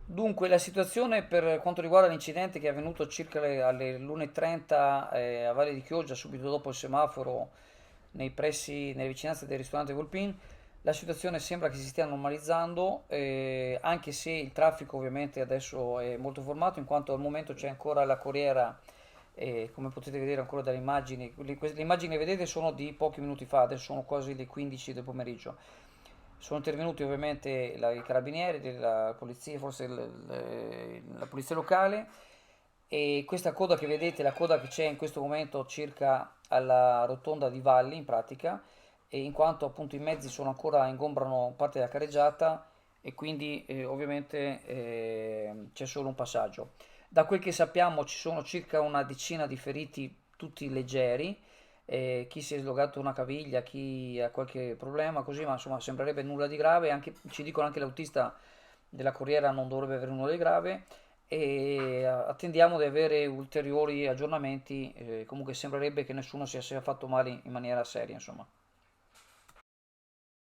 Dunque, la situazione per quanto riguarda l'incidente che è avvenuto circa alle 1:30 a Valle di Chioggia, subito dopo il semaforo, nei pressi, nelle vicinanze del ristorante Volpin, la situazione sembra che si stia normalizzando, anche se il traffico ovviamente adesso è molto formato, in quanto al momento c'è ancora la corriera, come potete vedere ancora dalle immagini, le immagini che vedete sono di pochi minuti fa, adesso sono quasi le 15 del pomeriggio. Sono intervenuti ovviamente i carabinieri, la polizia, forse la polizia locale, e questa coda che vedete, la coda che c'è in questo momento circa alla rotonda di Valli in pratica, e in quanto appunto i mezzi sono ancora ingombrano parte della carreggiata e quindi ovviamente c'è solo un passaggio. Da quel che sappiamo ci sono circa una decina di feriti, tutti leggeri, chi si è slogato una caviglia, chi ha qualche problema, così, ma insomma sembrerebbe nulla di grave, anche, ci dicono anche l'autista della corriera non dovrebbe avere nulla di grave e attendiamo di avere ulteriori aggiornamenti, comunque sembrerebbe che nessuno sia fatto male in maniera seria, insomma.